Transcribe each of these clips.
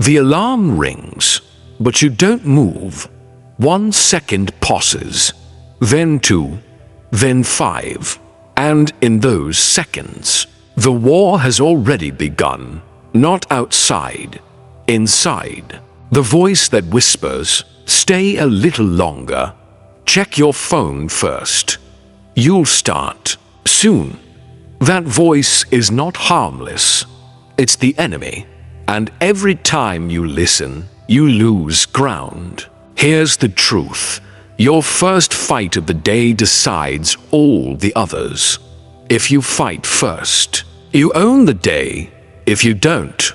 The alarm rings, but you don't move. 1 second passes, then 2, then 5. And in those seconds, the war has already begun. Not outside, inside. The voice that whispers, "Stay a little longer. Check your phone first. You'll start soon." That voice is not harmless. It's the enemy. And every time you listen, you lose ground. Here's the truth. Your first fight of the day decides all the others. If you fight first, you own the day. If you don't,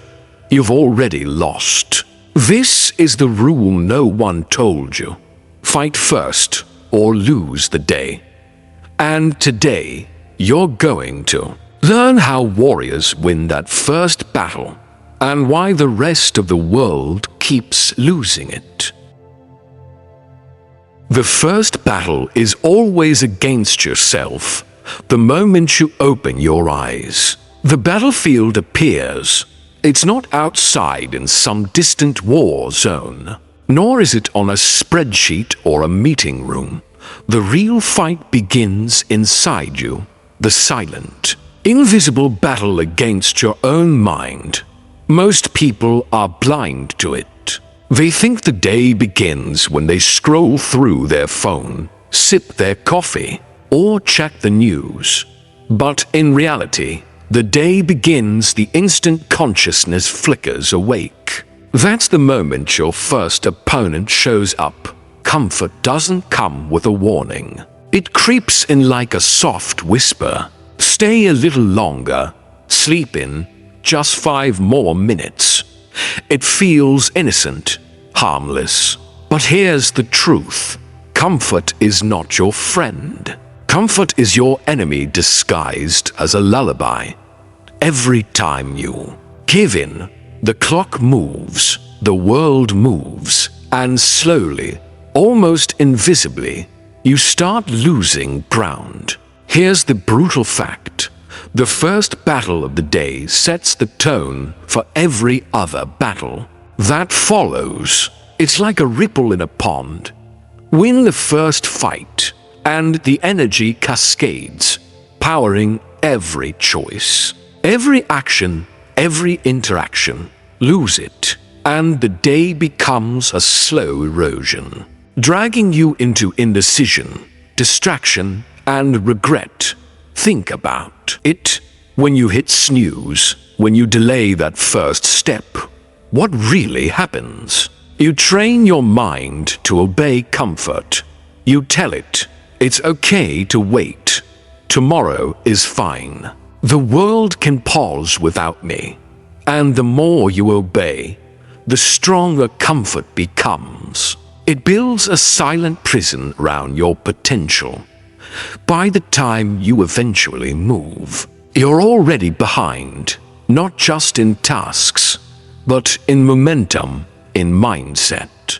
you've already lost. This is the rule no one told you. Fight first or lose the day. And today, you're going to learn how warriors win that first battle and why the rest of the world keeps losing it. The first battle is always against yourself. The moment you open your eyes, the battlefield appears. It's not outside in some distant war zone, nor is it on a spreadsheet or a meeting room. The real fight begins inside you, the silent, invisible battle against your own mind. Most people are blind to it. They think the day begins when they scroll through their phone, sip their coffee, or check the news. But in reality, the day begins the instant consciousness flickers awake. That's the moment your first opponent shows up. Comfort doesn't come with a warning. It creeps in like a soft whisper. Stay a little longer. Sleep in just 5 more minutes. It feels innocent, harmless. But here's the truth. Comfort is not your friend. Comfort is your enemy disguised as a lullaby. Every time you give in, the clock moves, the world moves, and slowly, almost invisibly, you start losing ground. Here's the brutal fact. The first battle of the day sets the tone for every other battle that follows. It's like a ripple in a pond. Win the first fight, and the energy cascades, powering every choice, every action, every interaction. Lose it, and the day becomes a slow erosion, dragging you into indecision, distraction, and regret. Think about it. When you hit snooze, when you delay that first step, what really happens? You train your mind to obey comfort. You tell it, it's okay to wait. Tomorrow is fine. The world can pause without me. And the more you obey, the stronger comfort becomes. It builds a silent prison around your potential. By the time you eventually move, you're already behind, not just in tasks, but in momentum, in mindset.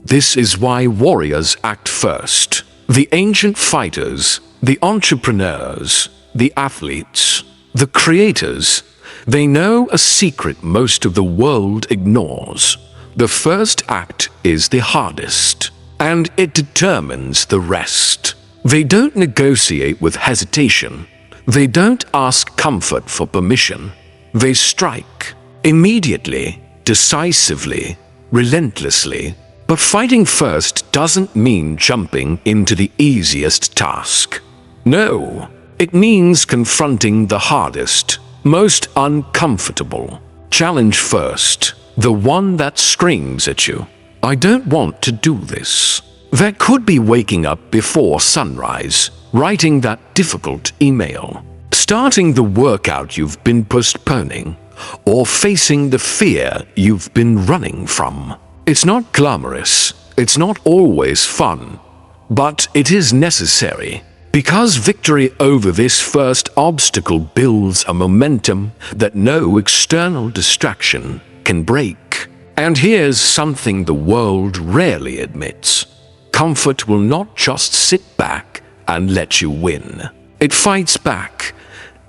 This is why warriors act first. The ancient fighters, the entrepreneurs, the athletes, the creators, they know a secret most of the world ignores. The first act is the hardest, and it determines the rest. They don't negotiate with hesitation. They don't ask comfort for permission. They strike immediately, decisively, relentlessly. But fighting first doesn't mean jumping into the easiest task. No, it means confronting the hardest, most uncomfortable challenge first, the one that screams at you, "I don't want to do this." That could be waking up before sunrise, writing that difficult email, starting the workout you've been postponing, or facing the fear you've been running from. It's not glamorous, it's not always fun, but it is necessary, because victory over this first obstacle builds a momentum that no external distraction can break. And here's something the world rarely admits. Comfort will not just sit back and let you win. It fights back.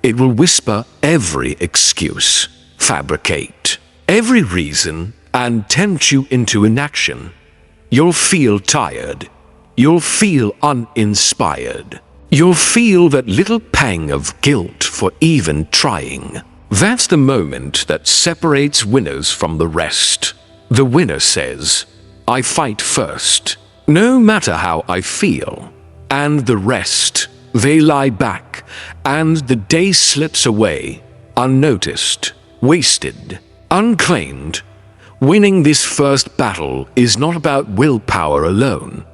It will whisper every excuse, fabricate every reason and tempt you into inaction. You'll feel tired. You'll feel uninspired. You'll feel that little pang of guilt for even trying. That's the moment that separates winners from the rest. The winner says, "I fight first, no matter how I feel." And the rest, they lie back, and the day slips away, unnoticed, wasted, unclaimed. Winning this first battle is not about willpower alone.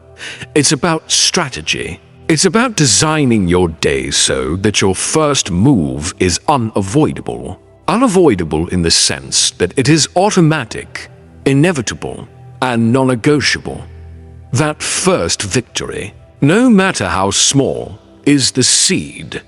It's about strategy. It's about designing your day so that your first move is unavoidable. Unavoidable in the sense that it is automatic, inevitable, and non-negotiable. That first victory, no matter how small, is the seed.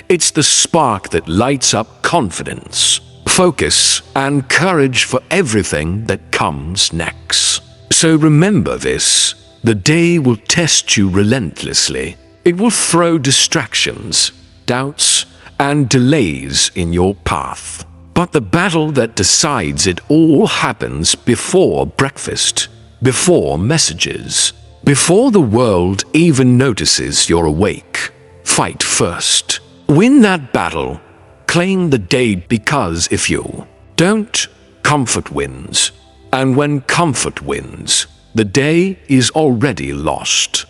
It's the spark that lights up confidence, focus, and courage for everything that comes next. So remember this. The day will test you relentlessly. It will throw distractions, doubts, and delays in your path. But the battle that decides it all happens before breakfast, before messages, before the world even notices you're awake. Fight first. Win that battle. Claim the day, because if you don't, comfort wins. And when comfort wins, the day is already lost.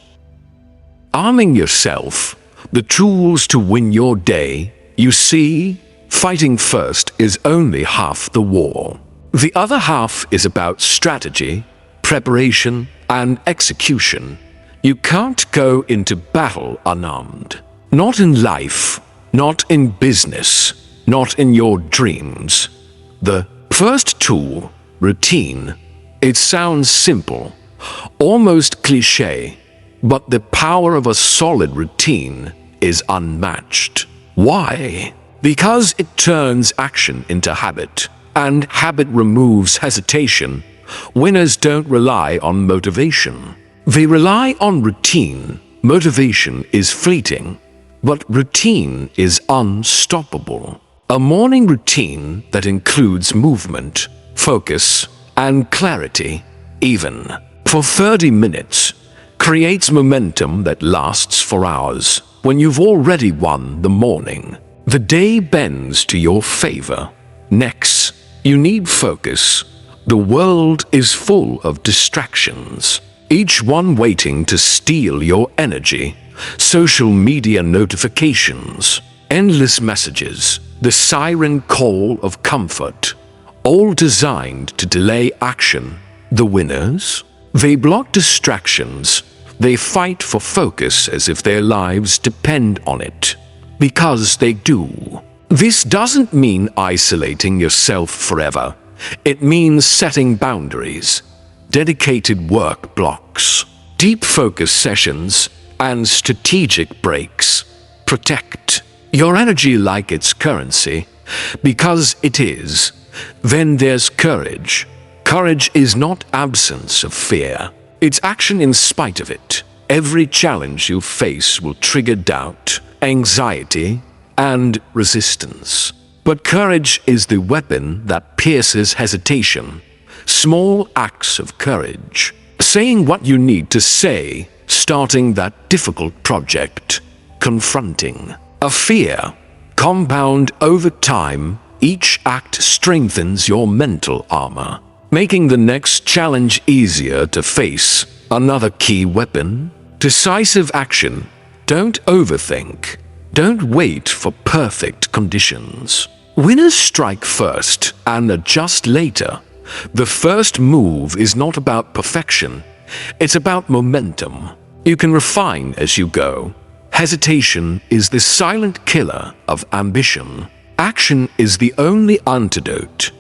Arming yourself, the tools to win your day, you see, fighting first is only half the war. The other half is about strategy, preparation, and execution. You can't go into battle unarmed. Not in life, not in business, not in your dreams. The first tool, routine. It sounds simple, almost cliché, but the power of a solid routine is unmatched. Why? Because it turns action into habit, and habit removes hesitation. Winners don't rely on motivation. They rely on routine. Motivation is fleeting, but routine is unstoppable. A morning routine that includes movement, focus, and clarity, even for 30 minutes, creates momentum that lasts for hours. When you've already won the morning, the day bends to your favor. Next, you need focus. The world is full of distractions, each one waiting to steal your energy. Social media notifications, endless messages, the siren call of comfort, all designed to delay action. The winners? They block distractions. They fight for focus as if their lives depend on it. Because they do. This doesn't mean isolating yourself forever. It means setting boundaries, dedicated work blocks, deep focus sessions, and strategic breaks. Protect your energy like it's currency, because it is. Then there's courage. Courage is not absence of fear. It's action in spite of it. Every challenge you face will trigger doubt, anxiety, and resistance. But courage is the weapon that pierces hesitation. Small acts of courage. Saying what you need to say, starting that difficult project, confronting a fear. Compound over time, each act strengthens your mental armor, making the next challenge easier to face. Another key weapon, decisive action. Don't overthink. Don't wait for perfect conditions. Winners strike first and adjust later. The first move is not about perfection. It's about momentum. You can refine as you go. Hesitation is the silent killer of ambition. Action is the only antidote.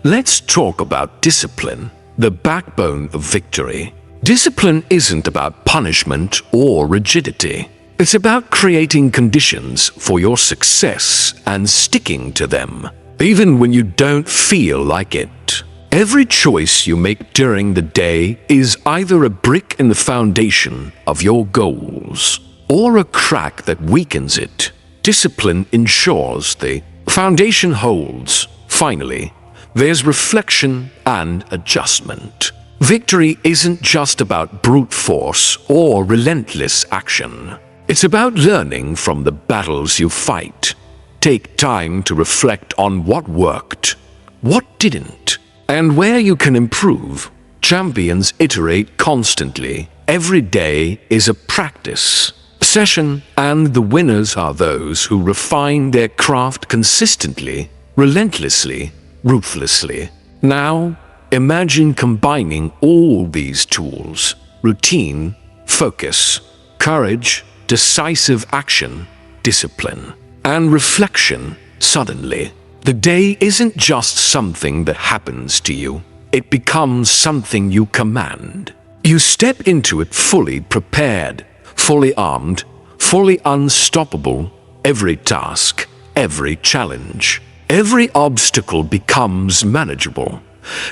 Let's talk about discipline, the backbone of victory. Discipline isn't about punishment or rigidity. It's about creating conditions for your success and sticking to them, even when you don't feel like it. Every choice you make during the day is either a brick in the foundation of your goals or a crack that weakens it. Discipline ensures the foundation holds. Finally, there's reflection and adjustment. Victory isn't just about brute force or relentless action. It's about learning from the battles you fight. Take time to reflect on what worked, what didn't, and where you can improve. Champions iterate constantly. Every day is a practice session, and the winners are those who refine their craft consistently, relentlessly, ruthlessly. Now, imagine combining all these tools: routine, focus, courage, decisive action, discipline, and reflection. Suddenly, the day isn't just something that happens to you. It becomes something you command. You step into it fully prepared, fully armed, fully unstoppable. Every task, every challenge, every obstacle becomes manageable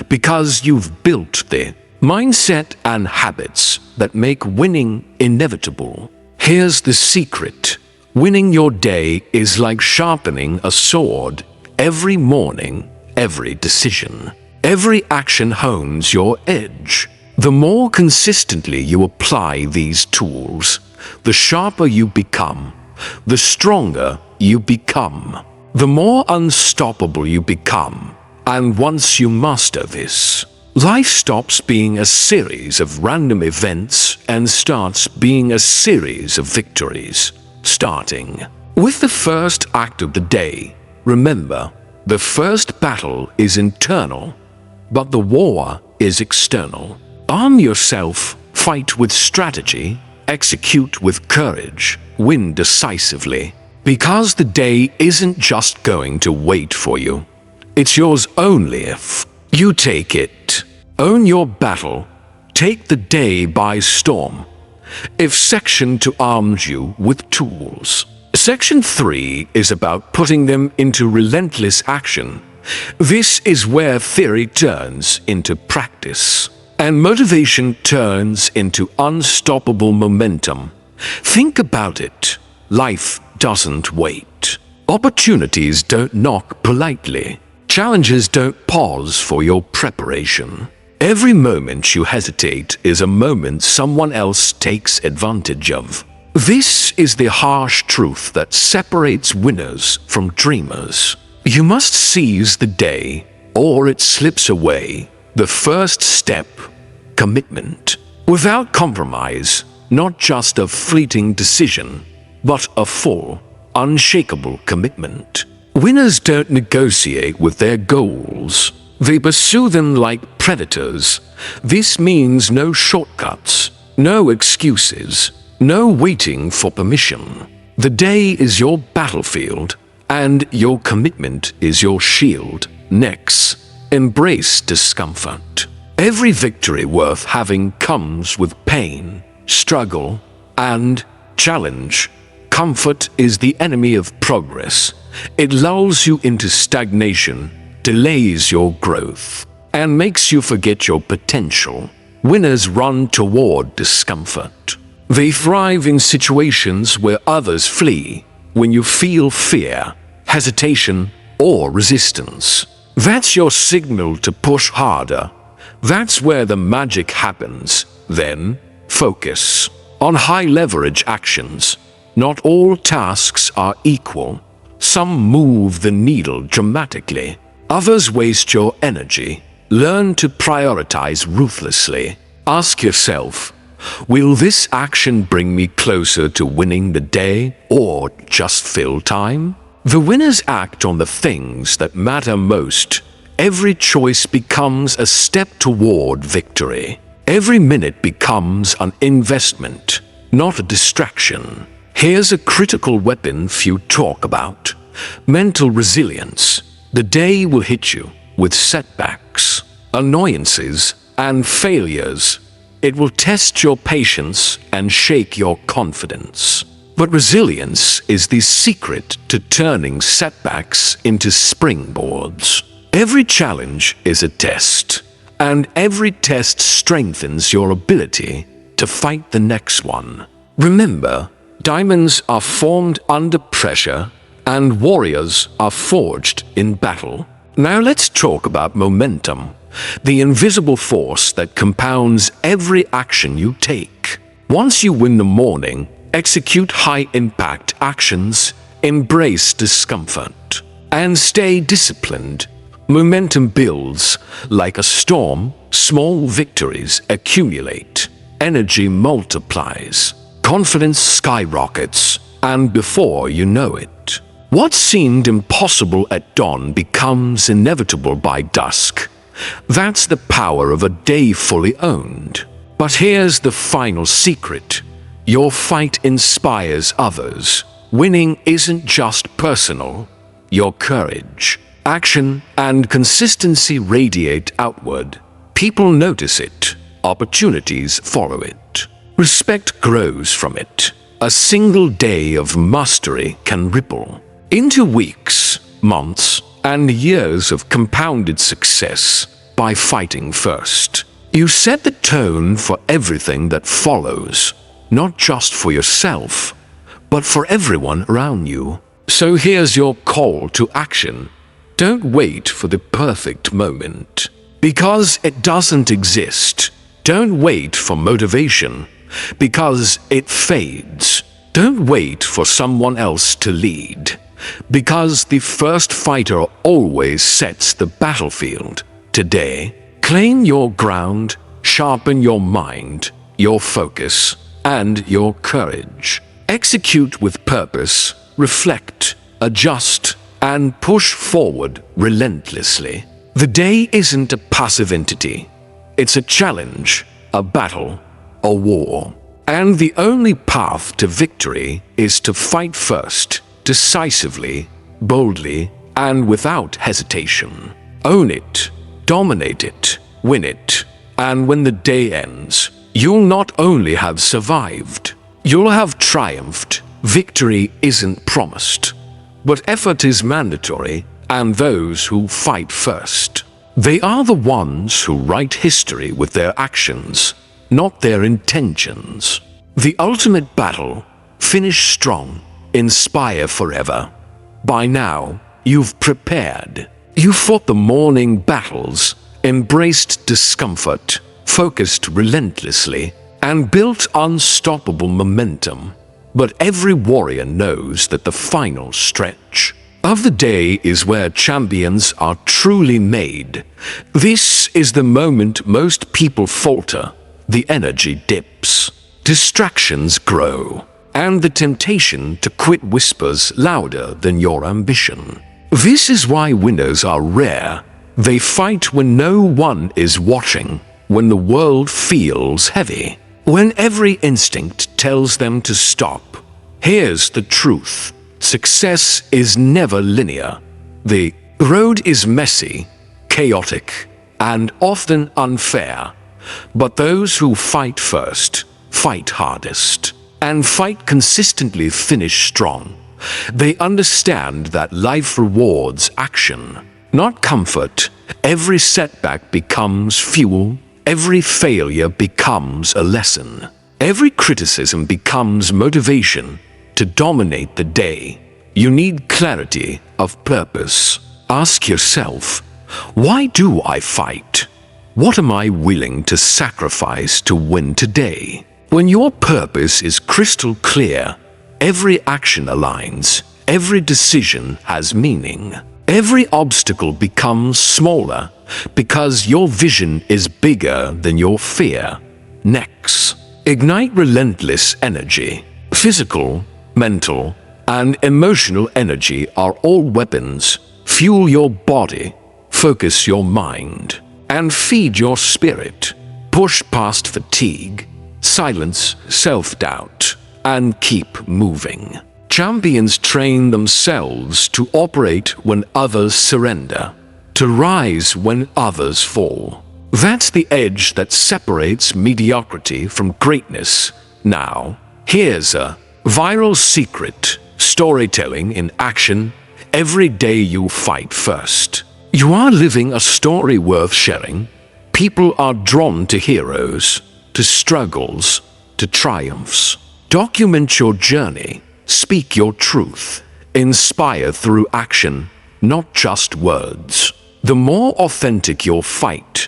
because you've built the mindset and habits that make winning inevitable. Here's the secret. Winning your day is like sharpening a sword. Every morning, every decision, every action hones your edge. The more consistently you apply these tools, the sharper you become, the stronger you become, the more unstoppable you become. And once you master this, life stops being a series of random events and starts being a series of victories. Starting with the first act of the day. Remember, the first battle is internal, but the war is external. Arm yourself, fight with strategy, execute with courage, win decisively. Because the day isn't just going to wait for you. It's yours only if you take it. Own your battle. Take the day by storm. If Section 2 arms you with tools, Section 3 is about putting them into relentless action. This is where theory turns into practice, and motivation turns into unstoppable momentum. Think about it. Life doesn't wait. Opportunities don't knock politely. Challenges don't pause for your preparation. Every moment you hesitate is a moment someone else takes advantage of. This is the harsh truth that separates winners from dreamers. You must seize the day, or it slips away. The first step, commitment. Without compromise, not just a fleeting decision, but a full, unshakable commitment. Winners don't negotiate with their goals. They pursue them like predators. This means no shortcuts, no excuses, no waiting for permission. The day is your battlefield, and your commitment is your shield. Next, embrace discomfort. Every victory worth having comes with pain, struggle, and challenge. Comfort is the enemy of progress. It lulls you into stagnation, delays your growth, and makes you forget your potential. Winners run toward discomfort. They thrive in situations where others flee. When you feel fear, hesitation, or resistance, that's your signal to push harder. That's where the magic happens. Then, focus on high-leverage actions. Not all tasks are equal. Some move the needle dramatically. Others waste your energy. Learn to prioritize ruthlessly. Ask yourself, will this action bring me closer to winning the day or just fill time? The winners act on the things that matter most. Every choice becomes a step toward victory. Every minute becomes an investment, not a distraction. Here's a critical weapon few talk about: mental resilience. The day will hit you with setbacks, annoyances, and failures. It will test your patience and shake your confidence. But resilience is the secret to turning setbacks into springboards. Every challenge is a test, and every test strengthens your ability to fight the next one. Remember, diamonds are formed under pressure, and warriors are forged in battle. Now let's talk about momentum, the invisible force that compounds every action you take. Once you win the morning, execute high-impact actions, embrace discomfort, and stay disciplined. Momentum builds like a storm, small victories accumulate, energy multiplies, confidence skyrockets, and before you know it, what seemed impossible at dawn becomes inevitable by dusk. That's the power of a day fully owned. But here's the final secret. Your fight inspires others. Winning isn't just personal. Your courage, action, and consistency radiate outward. People notice it. Opportunities follow it. Respect grows from it. A single day of mastery can ripple into weeks, months, and years of compounded success by fighting first. You set the tone for everything that follows, not just for yourself, but for everyone around you. So here's your call to action. Don't wait for the perfect moment, because it doesn't exist. Don't wait for motivation, because it fades. Don't wait for someone else to lead, because the first fighter always sets the battlefield. Today, claim your ground, sharpen your mind, your focus, and your courage. Execute with purpose, reflect, adjust, and push forward relentlessly. The day isn't a passive entity. It's a challenge, a battle, a war. And the only path to victory is to fight first, decisively, boldly, and without hesitation. Own it, dominate it, win it. And when the day ends, you'll not only have survived, you'll have triumphed. Victory isn't promised, but effort is mandatory, and those who fight first, they are the ones who write history with their actions, not their intentions. The ultimate battle: finish strong, inspire forever. By now, you've prepared. You fought the morning battles, embraced discomfort, focused relentlessly, and built unstoppable momentum. But every warrior knows that the final stretch of the day is where champions are truly made. This is the moment most people falter. The energy dips, distractions grow, and the temptation to quit whispers louder than your ambition. This is why winners are rare. They fight when no one is watching, when the world feels heavy, when every instinct tells them to stop. Here's the truth. Success is never linear. The road is messy, chaotic, and often unfair. But those who fight first, fight hardest, and fight consistently finish strong. They understand that life rewards action, not comfort. Every setback becomes fuel. Every failure becomes a lesson. Every criticism becomes motivation to dominate the day. You need clarity of purpose. Ask yourself, why do I fight? What am I willing to sacrifice to win today? When your purpose is crystal clear, every action aligns, every decision has meaning. Every obstacle becomes smaller because your vision is bigger than your fear. Next, ignite relentless energy. Physical, mental, and emotional energy are all weapons. Fuel your body, focus your mind, and feed your spirit. Push past fatigue, silence self-doubt, and keep moving. Champions train themselves to operate when others surrender, to rise when others fall. That's the edge that separates mediocrity from greatness. Now, here's a viral secret: storytelling in action. Every day you fight first, you are living a story worth sharing. People are drawn to heroes, to struggles, to triumphs. Document your journey, speak your truth, inspire through action, not just words. The more authentic your fight,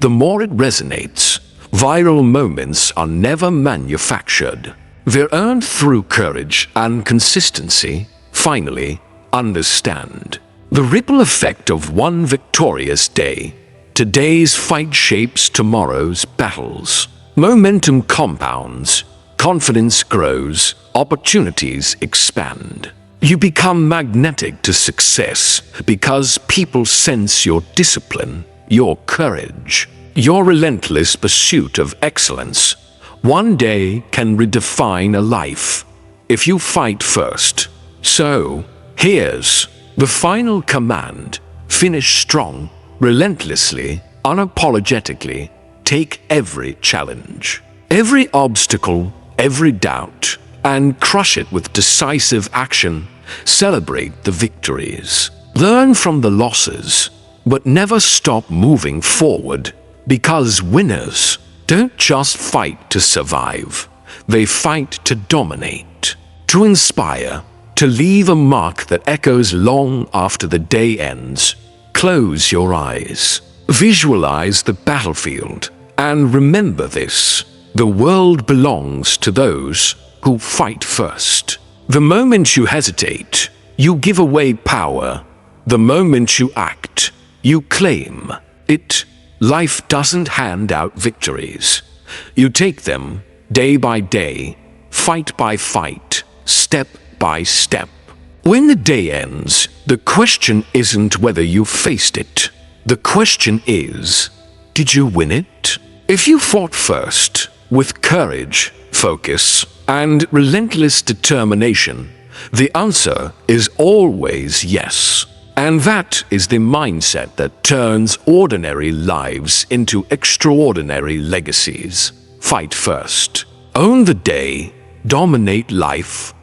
the more it resonates. Viral moments are never manufactured. They're earned through courage and consistency. Finally, understand the ripple effect of one victorious day. Today's fight shapes tomorrow's battles. Momentum compounds, confidence grows, opportunities expand. You become magnetic to success because people sense your discipline, your courage, your relentless pursuit of excellence. One day can redefine a life if you fight first. So, here's the final command. Finish strong, relentlessly, unapologetically. Take every challenge, every obstacle, every doubt, and crush it with decisive action. Celebrate the victories. Learn from the losses, but never stop moving forward, because winners don't just fight to survive. They fight to dominate, to inspire, to leave a mark that echoes long after the day ends. Close your eyes. Visualize the battlefield. And remember this: the world belongs to those who fight first. The moment you hesitate, you give away power. The moment you act, you claim it. Life doesn't hand out victories. You take them day by day, fight by fight, step by step. When the day ends, the question isn't whether you faced it. The question is, did you win it? If you fought first, with courage, focus, and relentless determination, the answer is always yes. And that is the mindset that turns ordinary lives into extraordinary legacies. Fight first. Own the day. Dominate life.